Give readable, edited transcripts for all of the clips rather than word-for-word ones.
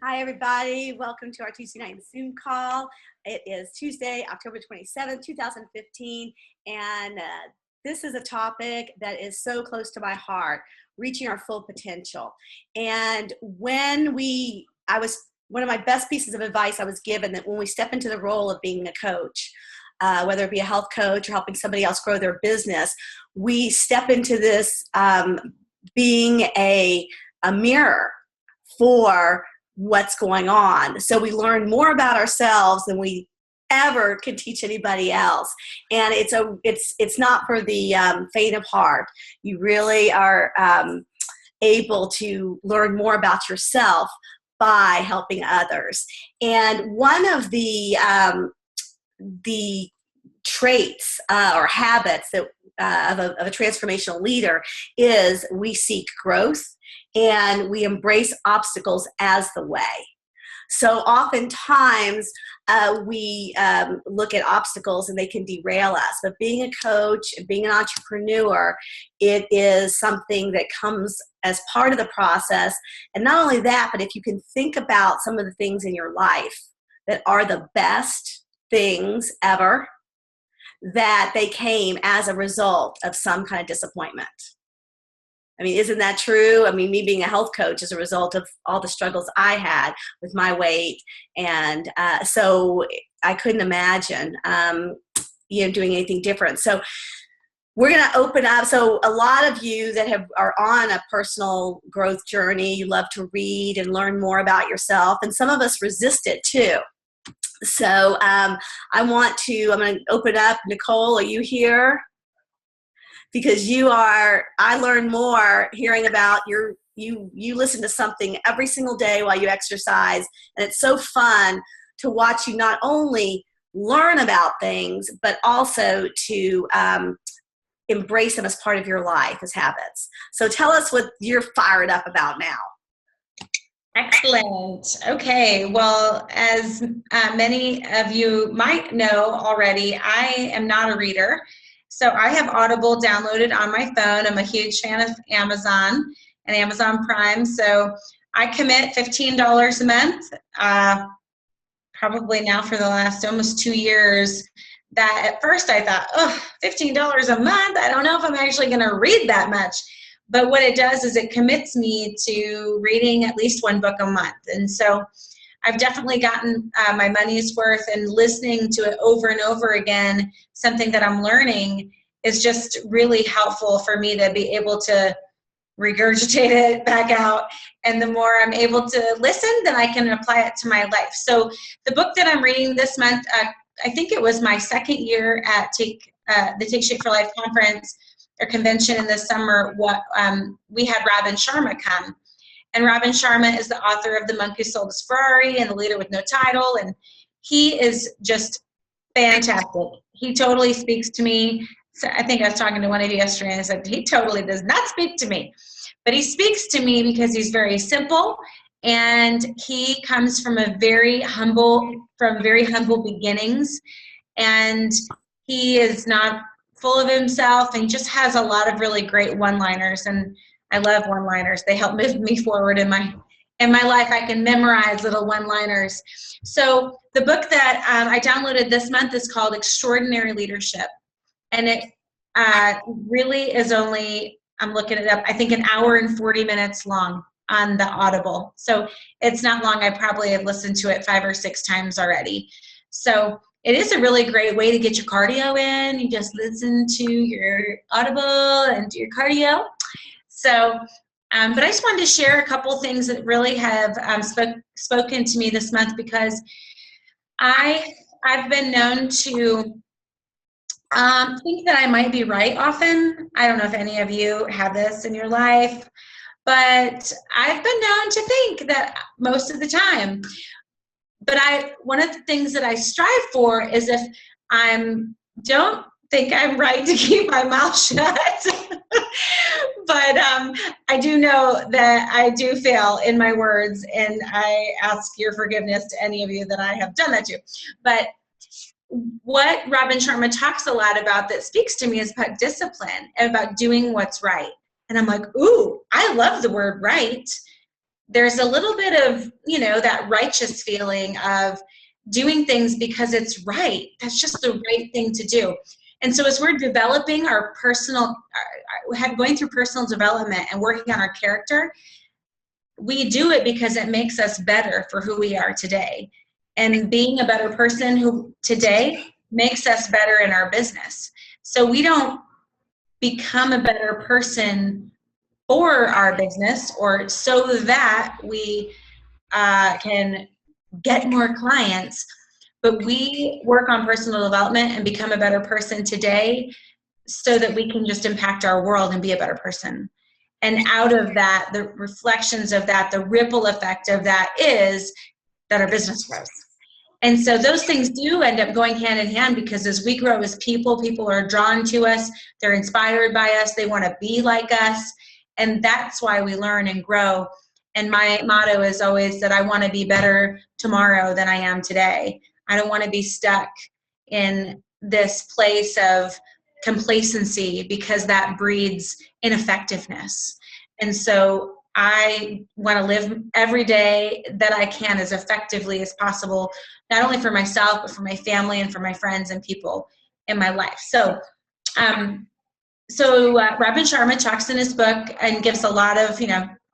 Hi, everybody. Welcome to our Tuesday night Zoom call. It is Tuesday, October 27th, 2015, and this is a topic that is so close to my heart, reaching our full potential. And one of my best pieces of advice I was given that when we step into the role of being a coach, whether it be a health coach or helping somebody else grow their business, we step into this being a mirror for what's going on. So we learn more about ourselves than we ever could teach anybody else. And it's not for the faint of heart. You really are able to learn more about yourself by helping others. And one of the traits or habits that of a transformational leader is we seek growth and we embrace obstacles as the way. So oftentimes we look at obstacles and they can derail us. But being a coach, being an entrepreneur, it is something that comes as part of the process. And not only that, but if you can think about some of the things in your life that are the best things ever, that they came as a result of some kind of disappointment. I mean, isn't that true? I mean, me being a health coach is a result of all the struggles I had with my weight. And so I couldn't imagine, doing anything different. So we're going to open up. So a lot of you that are on a personal growth journey, you love to read and learn more about yourself. And some of us resist it too. So I'm going to open up. Nicole, are you here? Because I learn more hearing about you listen to something every single day while you exercise. And it's so fun to watch you not only learn about things, but also to embrace them as part of your life as habits. So tell us what you're fired up about now. Excellent. Okay. Well, as many of you might know already, I am not a reader. So I have Audible downloaded on my phone. I'm a huge fan of Amazon and Amazon Prime. So I commit $15 a month, probably now for the last almost 2 years. That at first I thought, $15 a month? I don't know if I'm actually going to read that much. But what it does is it commits me to reading at least one book a month. And so I've definitely gotten my money's worth, and listening to it over and over again, something that I'm learning, is just really helpful for me to be able to regurgitate it back out. And the more I'm able to listen, then I can apply it to my life. So the book that I'm reading this month, I think it was my second year at the Take Shape for Life conference or convention in the summer. We had Robin Sharma come. And Robin Sharma is the author of The Monk Who Sold His Ferrari and The Leader with No Title. And he is just fantastic. He totally speaks to me. So I think I was talking to one of you yesterday and I said, he totally does not speak to me. But he speaks to me because he's very simple, and he comes from very humble beginnings. And he is not full of himself, and he just has a lot of really great one-liners. And I love one-liners. They help move me forward in my life. I can memorize little one-liners. So the book that I downloaded this month is called Extraordinary Leadership. And it really is only, I'm looking it up, I think 1 hour and 40 minutes long on the Audible. So it's not long. I probably have listened to it 5 or 6 times already. So it is a really great way to get your cardio in. You just listen to your Audible and do your cardio. So, but I just wanted to share a couple things that really have spoken to me this month, because I've been known to think that I might be right often. I don't know if any of you have this in your life, but I've been known to think that most of the time. But one of the things that I strive for is, if don't think I'm right, to keep my mouth shut. But I do know that I do fail in my words, and I ask your forgiveness to any of you that I have done that to. But what Robin Sharma talks a lot about that speaks to me is about discipline and about doing what's right. And I'm like, ooh, I love the word right. there's a little bit of, that righteous feeling of doing things because it's right. That's just the right thing to do. And so as we're developing our going through personal development and working on our character, we do it because it makes us better for who we are today. And being a better person who today makes us better in our business. So we don't become a better person for our business or so that we can get more clients, but we work on personal development and become a better person today so that we can just impact our world and be a better person. And out of that, the reflections of that, the ripple effect of that is that our business grows. And so those things do end up going hand in hand, because as we grow as people are drawn to us, they're inspired by us, they want to be like us, and that's why we learn and grow. And my motto is always that I want to be better tomorrow than I am today. I don't want to be stuck in this place of complacency, because that breeds ineffectiveness. And so I want to live every day that I can as effectively as possible, not only for myself, but for my family and for my friends and people in my life. So, Robin Sharma talks in his book and gives a lot of,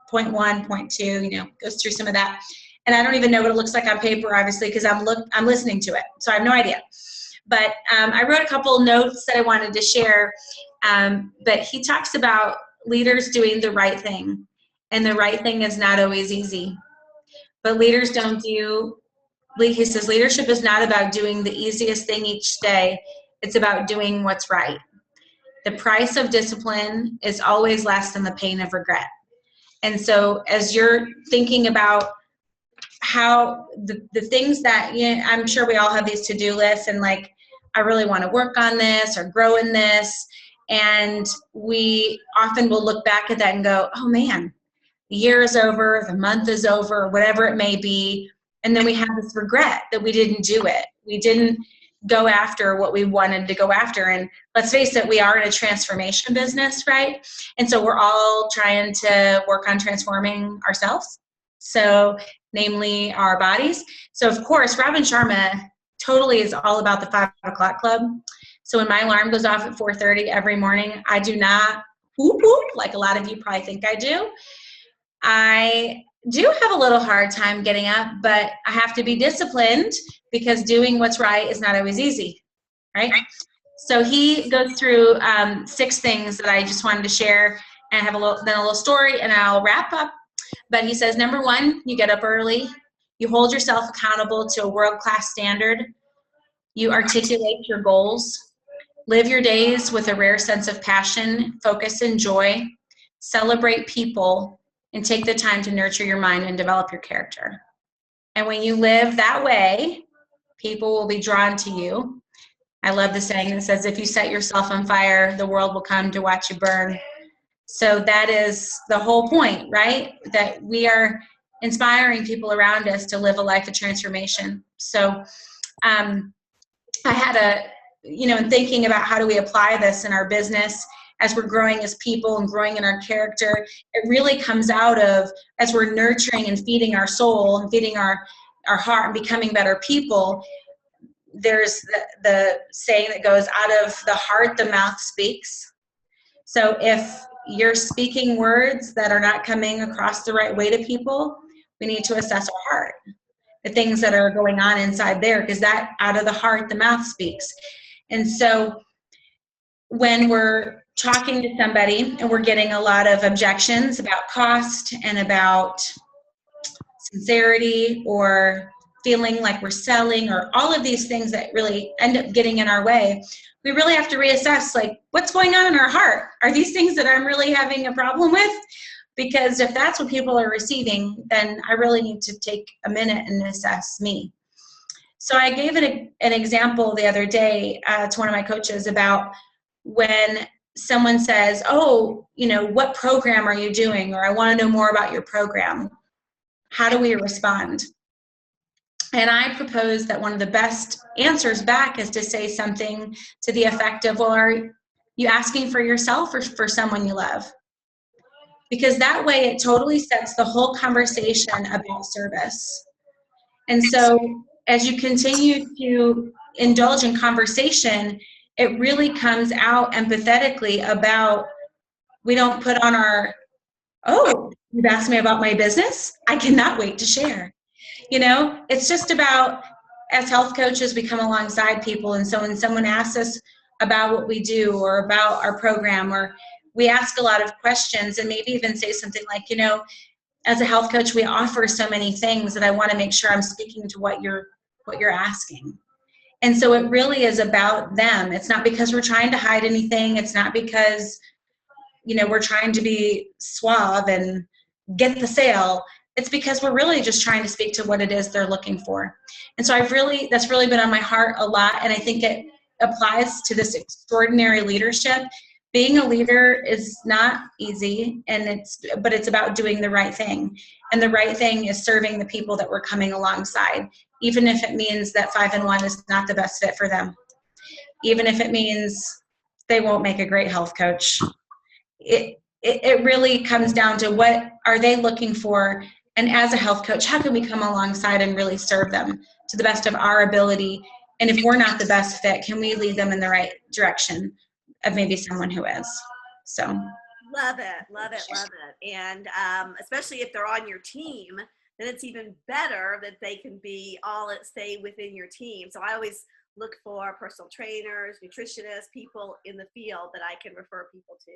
point 1, point 2, goes through some of that. And I don't even know what it looks like on paper, obviously, because I'm listening to it. So I have no idea. But I wrote a couple notes that I wanted to share. But he talks about leaders doing the right thing. And the right thing is not always easy. But leaders don't do, he says, leadership is not about doing the easiest thing each day. It's about doing what's right. The price of discipline is always less than the pain of regret. And so as you're thinking about how the things that, I'm sure we all have these to-do lists, and like, I really want to work on this or grow in this. And we often will look back at that and go, oh man, the year is over, the month is over, whatever it may be. And then we have this regret that we didn't do it. We didn't go after what we wanted to go after. And let's face it, we are in a transformation business, right? And so we're all trying to work on transforming ourselves. So namely our bodies. So of course, Robin Sharma totally is all about the 5 o'clock club. So when my alarm goes off at 4:30 every morning, I do not whoop whoop like a lot of you probably think I do. I do have a little hard time getting up, but I have to be disciplined, because doing what's right is not always easy, right? So he goes through 6 things that I just wanted to share, and have a little story, and I'll wrap up. But he says, number 1, you get up early. You hold yourself accountable to a world-class standard. You articulate your goals. Live your days with a rare sense of passion, focus, and joy. Celebrate people, and take the time to nurture your mind and develop your character. And when you live that way, people will be drawn to you. I love the saying that says, if you set yourself on fire, the world will come to watch you burn. So that is the whole point, right? That we are inspiring people around us to live a life of transformation. So I had in thinking about how do we apply this in our business as we're growing as people and growing in our character, it really comes out of, as we're nurturing and feeding our soul and feeding our heart and becoming better people, there's the saying that goes, out of the heart, the mouth speaks. So if you're speaking words that are not coming across the right way to people, we need to assess our heart, the things that are going on inside there, because that out of the heart, the mouth speaks. And so when we're talking to somebody and we're getting a lot of objections about cost and about sincerity or feeling like we're selling or all of these things that really end up getting in our way, we really have to reassess, like, what's going on in our heart? Are these things that I'm really having a problem with? Because if that's what people are receiving, then I really need to take a minute and assess me. So I gave an example the other day to one of my coaches about when someone says, oh, what program are you doing? Or I want to know more about your program. How do we respond? And I propose that one of the best answers back is to say something to the effect of, well, are you asking for yourself or for someone you love? because that way it totally sets the whole conversation about service. And so as you continue to indulge in conversation, it really comes out empathetically about, we don't put on our, oh, you've asked me about my business? I cannot wait to share. It's just about, as health coaches, we come alongside people. And so when someone asks us about what we do or about our program, or we ask a lot of questions and maybe even say something like, as a health coach, we offer so many things that I want to make sure I'm speaking to what you're asking. And so it really is about them. It's not because we're trying to hide anything. It's not because, we're trying to be suave and get the sale. It's because we're really just trying to speak to what it is they're looking for. And so that's really been on my heart a lot. And I think it applies to this extraordinary leadership. Being a leader is not easy, but it's about doing the right thing. And the right thing is serving the people that we're coming alongside, even if it means that 5-in-1 is not the best fit for them, even if it means they won't make a great health coach. It really comes down to, what are they looking for? And as a health coach, how can we come alongside and really serve them to the best of our ability? And if we're not the best fit, can we lead them in the right direction of maybe someone who is? So love it. And especially if they're on your team, then it's even better that they can stay within your team. So I always look for personal trainers, nutritionists, people in the field that I can refer people to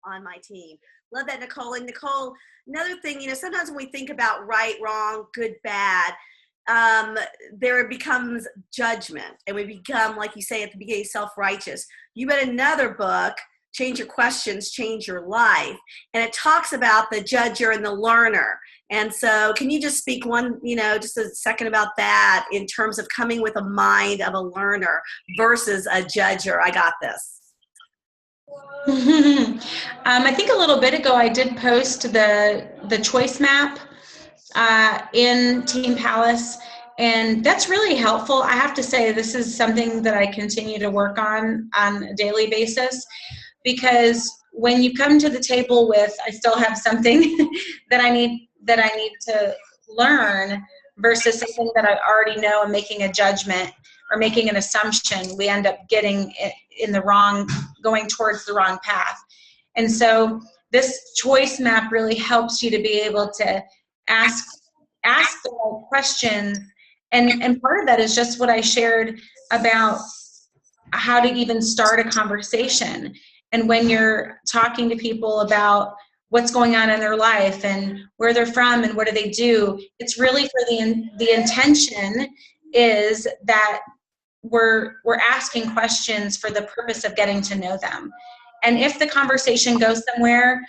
on my team. Love that, Nicole. And Nicole, another thing, sometimes when we think about right, wrong, good, bad, there becomes judgment, and we become, like you say at the beginning, self-righteous. You read another book, Change Your Questions, Change Your Life, and it talks about the judger and the learner. And so can you just speak just a second about that in terms of coming with a mind of a learner versus a judger? I got this. I think a little bit ago I did post the choice map in Team Palace, and that's really helpful. I have to say, this is something that I continue to work on a daily basis, because when you come to the table with, I still have something that I need to learn versus something that I already know and making a judgment or making an assumption, we end up getting going towards the wrong path. And so this choice map really helps you to be able to ask the right questions. And part of that is just what I shared about how to even start a conversation. And when you're talking to people about what's going on in their life and where they're from and what do they do, it's really for the intention is that we're asking questions for the purpose of getting to know them. And if the conversation goes somewhere,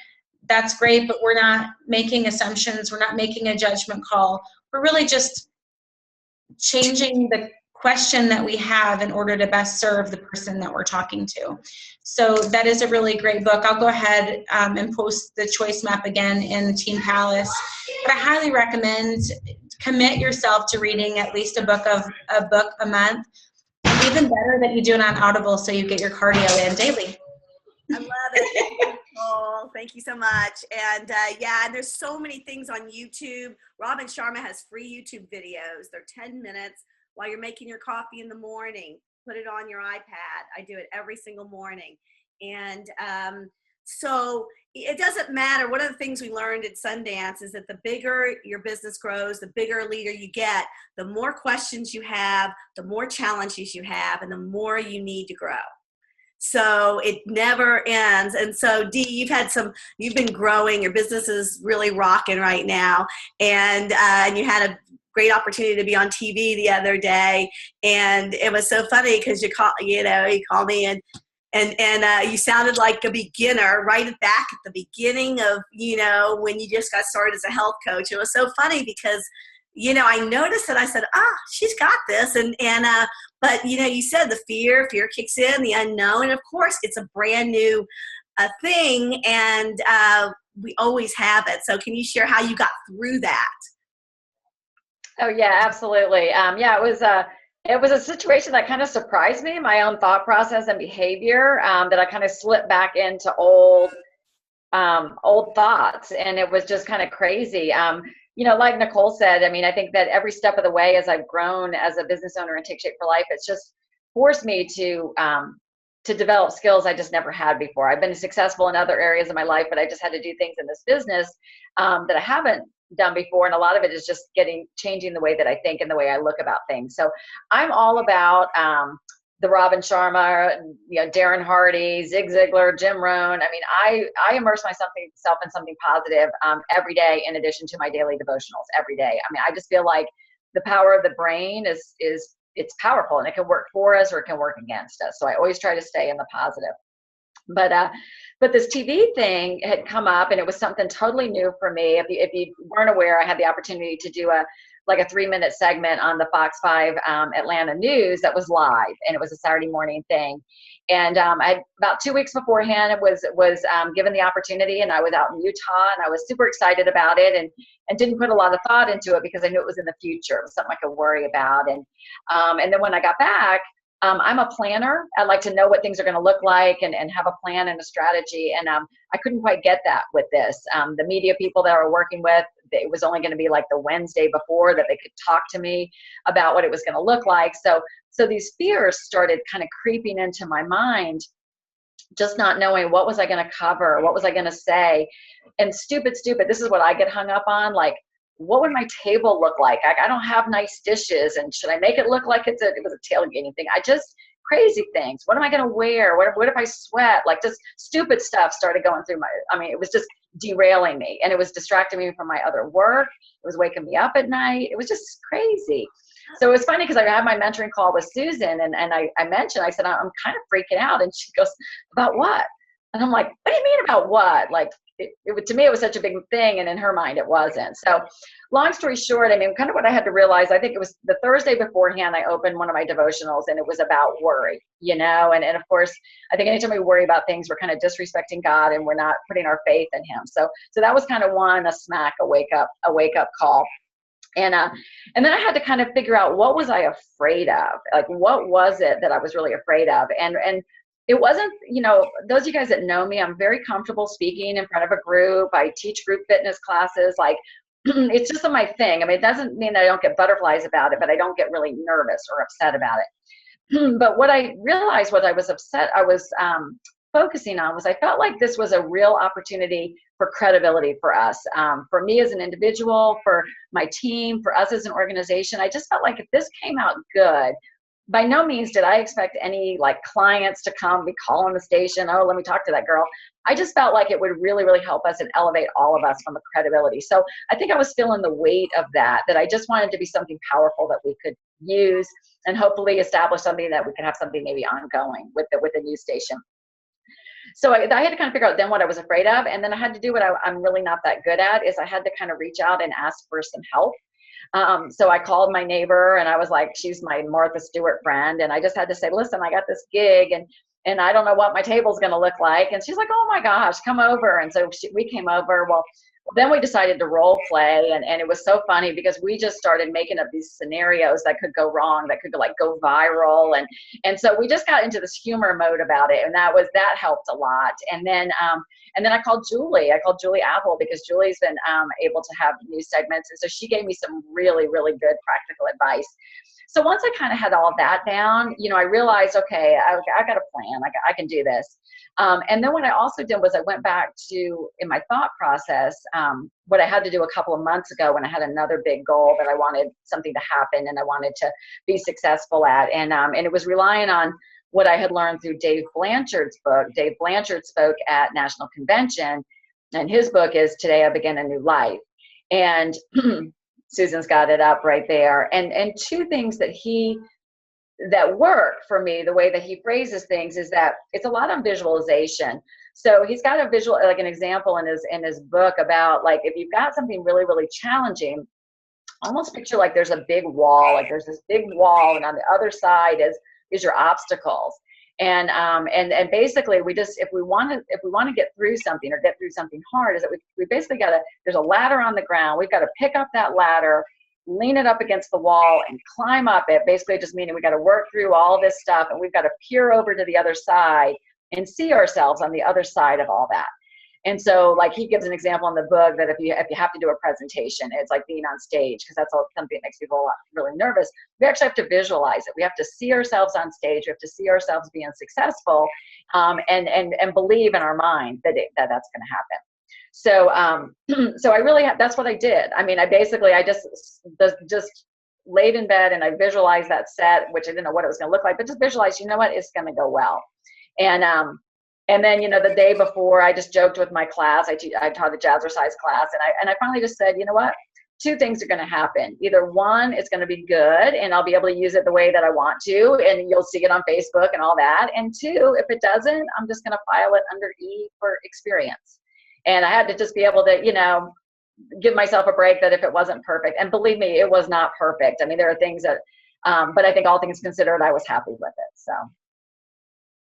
that's great, but we're not making assumptions, we're not making a judgment call. We're really just changing the question that we have in order to best serve the person that we're talking to. So that is a really great book. I'll go ahead and post the choice map again in Team Palace. But I highly recommend commit yourself to reading at least a book a month. Even better that you do it on Audible so you get your cardio in daily. I love it. Nicole, thank you so much. And and there's so many things on YouTube. Robin Sharma has free YouTube videos. They're 10 minutes while you're making your coffee in the morning. Put it on your iPad. I do it every single morning. And so it doesn't matter. One of the things we learned at Sundance is that the bigger your business grows, the bigger a leader you get, the more questions you have, the more challenges you have, and the more you need to grow. So it never ends. And so Dee, you've been growing, your business is really rocking right now. And you had a great opportunity to be on TV the other day. And it was so funny because you called me and you sounded like a beginner right back at the beginning of, when you just got started as a health coach. It was so funny because, I noticed that I said, she's got this. But you said the fear kicks in, the unknown. And of course it's a brand new thing. And we always have it. So can you share how you got through that? Oh yeah, absolutely. It was a situation that kind of surprised me, my own thought process and behavior, that I kind of slipped back into old old thoughts, and it was just kind of crazy. Like Nicole said, I mean, I think that every step of the way as I've grown as a business owner in Take Shape for Life, it's just forced me to develop skills I just never had before. I've been successful in other areas of my life, but I just had to do things in this business that I haven't done before. And a lot of it is just changing the way that I think and the way I look about things. So I'm all about the Robin Sharma, Darren Hardy, Zig Ziglar, Jim Rohn. I mean, I immerse myself in something positive every day, in addition to my daily devotionals every day. I mean, I just feel like the power of the brain is it's powerful, and it can work for us or it can work against us. So I always try to stay in the positive. But this TV thing had come up, and it was something totally new for me. If you weren't aware, I had the opportunity to do a 3-minute segment on the Fox 5 Atlanta News that was live, and it was a Saturday morning thing. And I about 2 weeks beforehand was given the opportunity, and I was out in Utah, and I was super excited about it, and didn't put a lot of thought into it because I knew it was in the future. It was something I could worry about. And then when I got back, I'm a planner. I like to know what things are going to look like and have a plan and a strategy. And I couldn't quite get that with this. The media people that I were working with, it was only going to be like the Wednesday before that they could talk to me about what it was going to look like. So these fears started kind of creeping into my mind, just not knowing what was I going to cover, what was I going to say. And stupid, this is what I get hung up on. Like, what would my table look like? I don't have nice dishes, and should I make it look like it was a tailgating thing? Crazy things. What am I going to wear? What if I sweat? Like, just stupid stuff started going through it was just derailing me, and it was distracting me from my other work. It was waking me up at night. It was just crazy. So it was funny because I had my mentoring call with Susan, and I mentioned, I said, I'm kind of freaking out. And she goes, about what? And I'm like, what do you mean about what? Like, to me, it was such a big thing, and in her mind, it wasn't. So long story short, I mean, kind of what I had to realize, I think it was the Thursday beforehand, I opened one of my devotionals, and it was about worry, and of course, I think anytime we worry about things, we're kind of disrespecting God, and we're not putting our faith in him. So that was kind of a wake up call. And then I had to kind of figure out, what was I afraid of? Like, what was it that I was really afraid of? And it wasn't, those of you guys that know me, I'm very comfortable speaking in front of a group. I teach group fitness classes. Like, it's just my thing. I mean, it doesn't mean that I don't get butterflies about it, but I don't get really nervous or upset about it. But what I realized, what I was focusing on, was I felt like this was a real opportunity for credibility for us, for me as an individual, for my team, for us as an organization. I just felt like if this came out good, by no means did I expect any clients to come, be calling the station, oh, let me talk to that girl. I just felt like it would really, really help us and elevate all of us from a credibility. So I think I was feeling the weight of that I just wanted to be something powerful that we could use, and hopefully establish something that we could have something maybe ongoing with the news station. So I had to kind of figure out then what I was afraid of. And then I had to do what I'm really not that good at, is I had to kind of reach out and ask for some help. So I called my neighbor, and I was like, she's my Martha Stewart friend. And I just had to say, listen, I got this gig, and I don't know what my table's going to look like. And she's like, oh my gosh, come over. And so we came over. Well, then we decided to role play, and it was so funny because we just started making up these scenarios that could go wrong, that could go viral. And so we just got into this humor mode about it. And that helped a lot. And then I called Julie. I called Julie Apple, because Julie's been able to have news segments. And so she gave me some really, really good practical advice. So once I kind of had all that down, I realized, okay, I got a plan. I can do this. And then what I also did was I went back to, in my thought process, what I had to do a couple of months ago when I had another big goal that I wanted something to happen and I wanted to be successful at. And it was relying on what I had learned through Dave Blanchard's book. Dave Blanchard spoke at National Convention, and his book is Today I Begin a New Life. And Susan's got it up right there. And two things that work for me, the way that he phrases things, is that it's a lot on visualization. So he's got a visual, like an example in his book about, like, if you've got something really, really challenging, almost picture like there's a big wall, like there's this big wall, and on the other side is your obstacles. And basically if we want to get through something, or get through something hard, is that we basically there's a ladder on the ground. We've got to pick up that ladder, lean it up against the wall, and climb up it. Basically just meaning we got to work through all this stuff, and we've got to peer over to the other side and see ourselves on the other side of all that. And so like he gives an example in the book that if you have to do a presentation, it's like being on stage, because that's something that makes people really nervous. We actually have to visualize it. We have to see ourselves on stage. We have to see ourselves being successful, and believe in our mind that that's going to happen. So so I really that's what I did. I mean, I just laid in bed and I visualized that set, which I didn't know what it was going to look like, but just visualize, you know what, it's going to go well. And then, the day before, I just joked with my class. I taught a jazzercise class, and I finally just said, you know what, two things are going to happen. Either one, it's going to be good, and I'll be able to use it the way that I want to, and you'll see it on Facebook and all that. And two, if it doesn't, I'm just going to file it under E for experience. And I had to just be able to, give myself a break that if it wasn't perfect, and believe me, it was not perfect. I mean, there are things that, but I think all things considered, I was happy with it. So.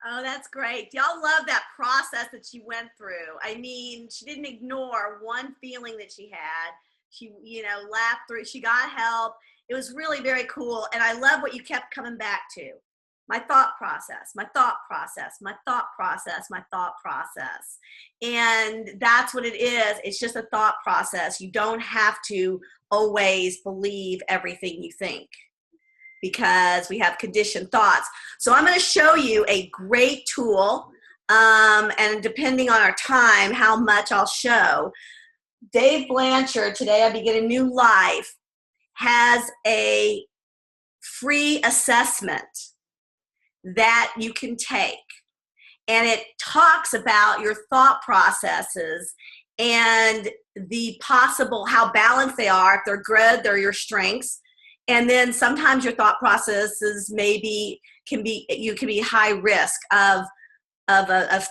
Oh, that's great. Y'all love that process that she went through. I mean, she didn't ignore one feeling that she had. She, laughed through, she got help. It was really very cool. And I love what you kept coming back to. My thought process, my thought process, my thought process, my thought process. And that's what it is. It's just a thought process. You don't have to always believe everything you think, because we have conditioned thoughts. So I'm going to show you a great tool, and depending on our time, how much I'll show. Dave Blanchard, Today I Begin a New Life, has a free assessment that you can take. And it talks about your thought processes and the possible, how balanced they are, if they're good, they're your strengths. And then sometimes your thought processes you can be high risk of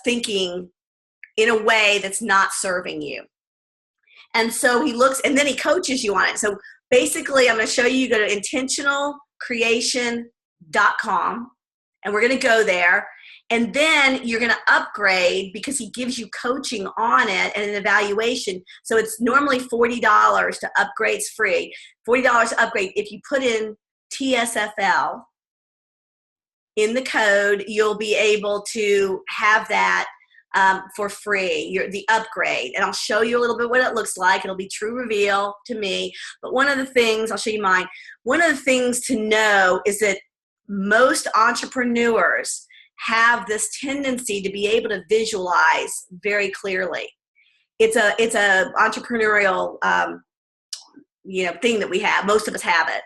thinking in a way that's not serving you. And so he looks, and then he coaches you on it. So basically, I'm going to show you, go to intentionalcreation.com, and we're going to go there. And then you're going to upgrade, because he gives you coaching on it and an evaluation. So it's normally $40 to upgrade. It's free. $40 to upgrade. If you put in TSFL in the code, you'll be able to have that for free, the upgrade. And I'll show you a little bit what it looks like. It'll be true reveal to me. But one of the things, I'll show you mine. One of the things to know is that most entrepreneurs have this tendency to be able to visualize very clearly. It's a entrepreneurial thing that we have. Most of us have it.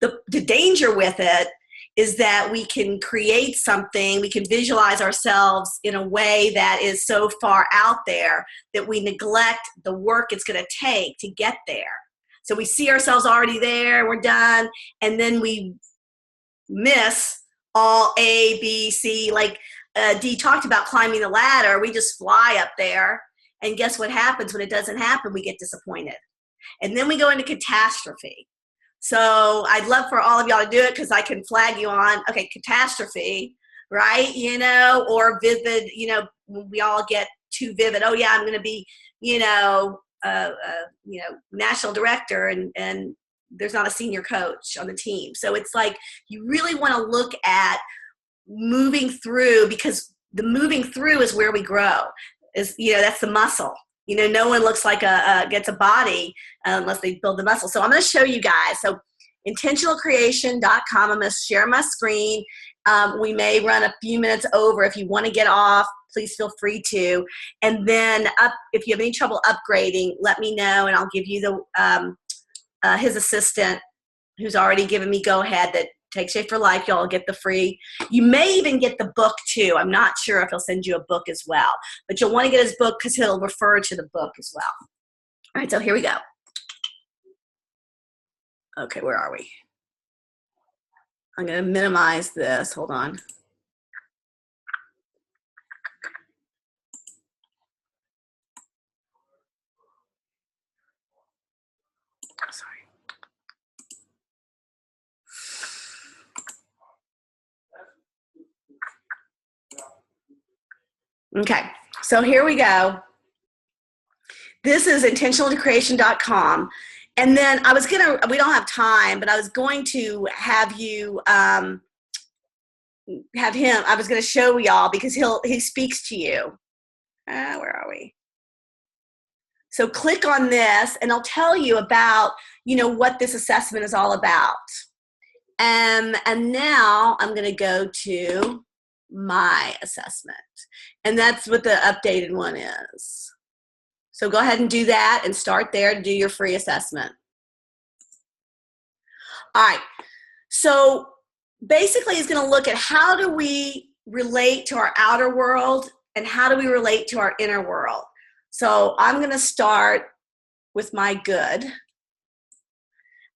The danger with it is that we can create something, we can visualize ourselves in a way that is so far out there that we neglect the work it's going to take to get there. So we see ourselves already there, we're done, and then we miss all A, B, C, like Dee talked about climbing the ladder. We just fly up there, and guess what happens when it doesn't happen? We get disappointed. And then we go into catastrophe. So I'd love for all of y'all to do it, because I can flag you on, okay, catastrophe, right? Or vivid, we all get too vivid. Oh yeah, I'm going to be, national director, and there's not a senior coach on the team. So it's like, you really want to look at moving through, because the moving through is where we grow. That's the muscle. No one looks like gets a body unless they build the muscle. So I'm going to show you guys. So intentionalcreation.com. I'm going to share my screen. We may run a few minutes over. If you want to get off, please feel free to. And then if you have any trouble upgrading, let me know, and I'll give you his assistant, who's already given me go ahead, that Take Shape for Life. Y'all get the free. You may even get the book too. I'm not sure if he'll send you a book as well, but you'll want to get his book, because he'll refer to the book as well. All right, so here we go. Okay, where are we? I'm going to minimize this. Hold on. Sorry. Okay, so here we go. This is intentionalcreation.com. And then we don't have time, but I was going to have you, have him, I was going to show y'all, because he speaks to you. Where are we? So click on this and I'll tell you about, what this assessment is all about. And now I'm going to go to my assessment. And that's what the updated one is. So go ahead and do that and start there to do your free assessment. All right. So basically it's going to look at how do we relate to our outer world and how do we relate to our inner world. So I'm going to start with my good.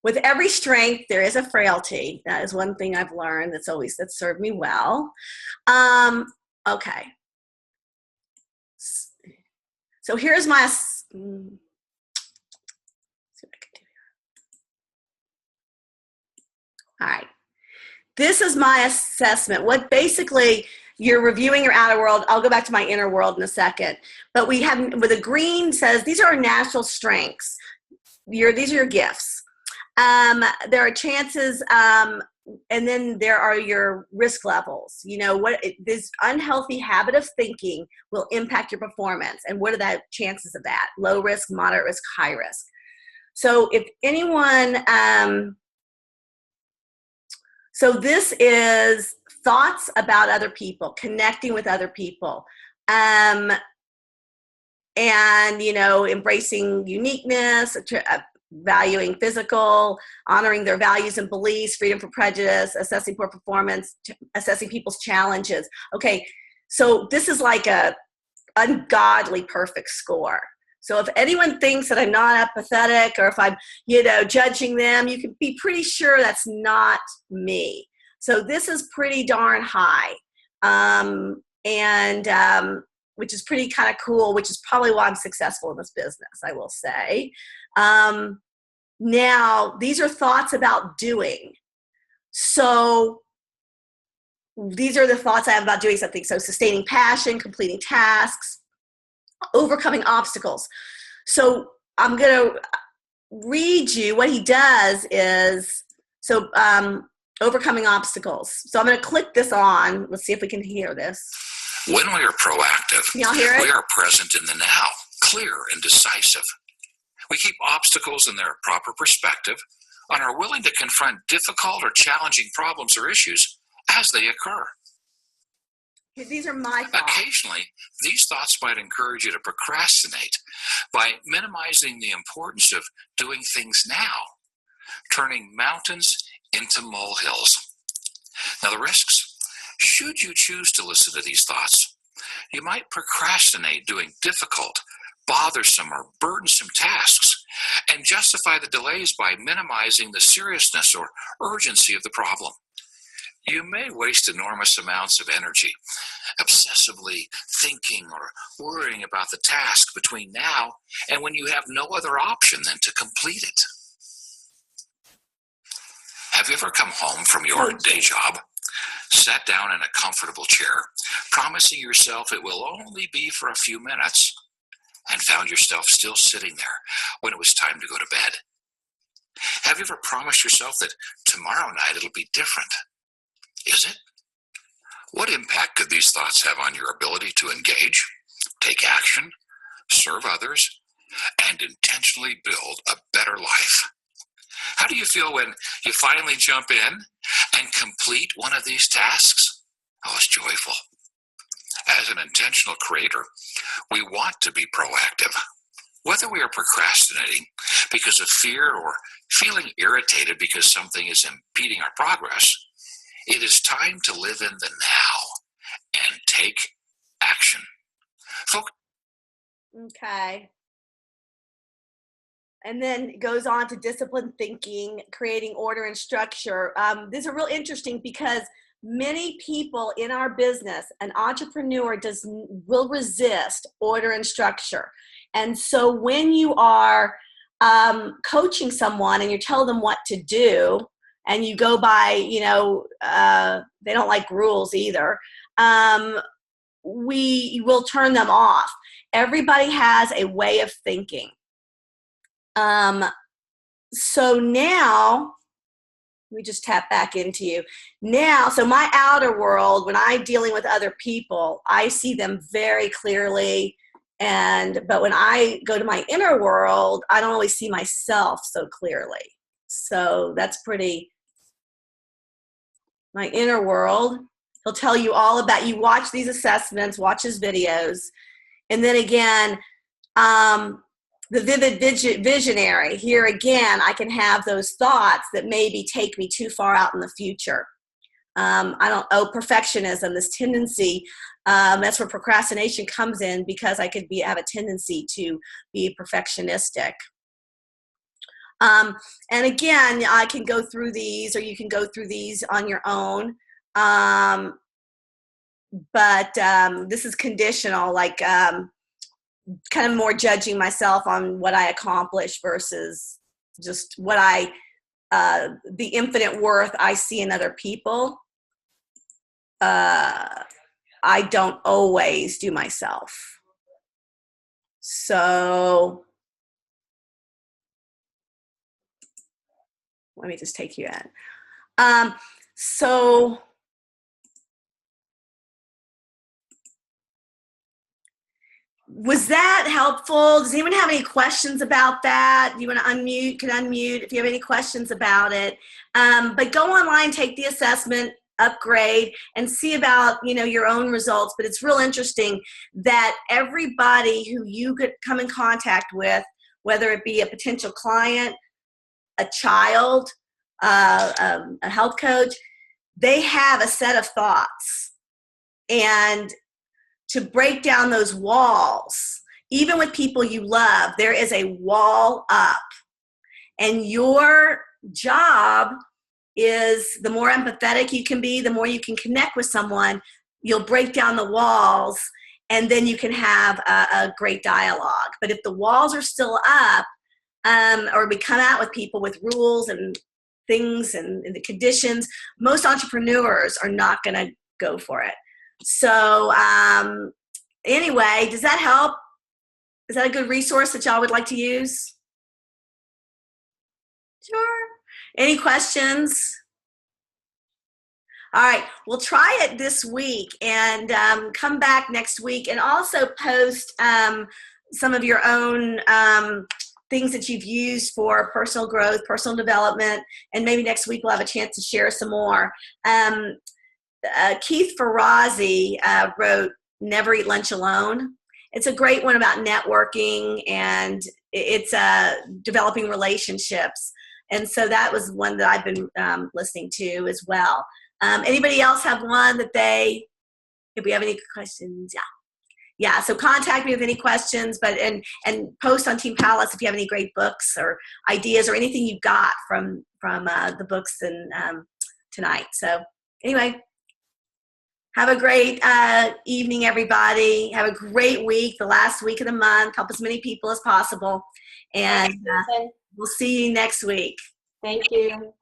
With every strength, there is a frailty. That is one thing I've learned that's served me well. Okay. So here's my, let's see what I can do here. All right. This is my assessment. What basically, you're reviewing your outer world. I'll go back to my inner world in a second. But we have, with the green says, these are our natural strengths. These are your gifts. There are chances, and then there are your risk levels. This unhealthy habit of thinking will impact your performance. And what are the chances of that? Low risk, moderate risk, high risk. So if anyone, so this is thoughts about other people, connecting with other people, and, embracing uniqueness, valuing physical, honoring their values and beliefs, freedom from prejudice, assessing poor performance, assessing people's challenges. Okay, so this is like a ungodly perfect score. So if anyone thinks that I'm not empathetic or if I'm, judging them, you can be pretty sure that's not me. So this is pretty darn high, which is pretty kind of cool, which is probably why I'm successful in this business, I will say. Now, these are thoughts about doing. So these are the thoughts I have about doing something. So sustaining passion, completing tasks, overcoming obstacles. So I'm going to read you what he does is, overcoming obstacles. So I'm going to click this on. Let's see if we can hear this. When we are proactive, can y'all hear it? We are present in the now, clear and decisive. We keep obstacles in their proper perspective and are willing to confront difficult or challenging problems or issues as they occur. These are my thoughts. Occasionally, these thoughts might encourage you to procrastinate by minimizing the importance of doing things now, turning mountains into molehills. Now, the risks. Should you choose to listen to these thoughts, you might procrastinate doing difficult, bothersome, or burdensome tasks and justify the delays by minimizing the seriousness or urgency of the problem. You may waste enormous amounts of energy obsessively thinking or worrying about the task between now and when you have no other option than to complete it. Have you ever come home from your day job, sat down in a comfortable chair, promising yourself it will only be for a few minutes, and found yourself still sitting there when it was time to go to bed? Have you ever promised yourself that tomorrow night it'll be different? Is it? What impact could these thoughts have on your ability to engage, take action, serve others, and intentionally build a better life? How do you feel when you finally jump in and complete one of these tasks? Oh, it's joyful. As an intentional creator, we want to be proactive. Whether we are procrastinating because of fear or feeling irritated because something is impeding our progress, it is time to live in the now and take action. Okay. And then it goes on to disciplined thinking, creating order and structure. These are real interesting because many people in our business, an entrepreneur will resist order and structure. And so when you are coaching someone and you tell them what to do, and you go by, they don't like rules either, we will turn them off. Everybody has a way of thinking. So now We just tap back into you. Now, so my outer world, when I'm dealing with other people, I see them very clearly. But when I go to my inner world, I don't always see myself so clearly. So that's pretty, my inner world. He'll tell you all about, you watch these assessments, watch his videos. And then again, the vivid visionary, here again, I can have those thoughts that maybe take me too far out in the future. Perfectionism, this tendency, that's where procrastination comes in, because I could have a tendency to be perfectionistic. And again, I can go through these, or you can go through these on your own. But this is conditional, like kind of more judging myself on what I accomplish versus just what the infinite worth I see in other people. I don't always do myself. So let me just take you in. So was that helpful? Does anyone have any questions about that? Do you want to unmute? Can unmute if you have any questions about it. But go online, take the assessment, upgrade, and see about, your own results. But it's real interesting that everybody who you could come in contact with, whether it be a potential client, a child, a health coach, they have a set of thoughts. And to break down those walls, even with people you love, there is a wall up. And your job is, the more empathetic you can be, the more you can connect with someone, you'll break down the walls, and then you can have a great dialogue. But if the walls are still up, or we come out with people with rules and things and the conditions, most entrepreneurs are not going to go for it. So anyway, does that help? Is that a good resource that y'all would like to use? Sure. Any questions? All right, we'll try it this week, and come back next week, and also post some of your own things that you've used for personal growth, personal development, and maybe next week we'll have a chance to share some more. Keith Ferrazzi wrote Never Eat Lunch Alone. It's a great one about networking, and it's developing relationships. And so that was one that I've been listening to as well. Anybody else have one that if we have any questions? Yeah, so contact me with any questions, and post on Team Palace if you have any great books or ideas or anything you got from the books and tonight. So anyway, have a great evening, everybody. Have a great week, the last week of the month. Help as many people as possible. And we'll see you next week. Thank you.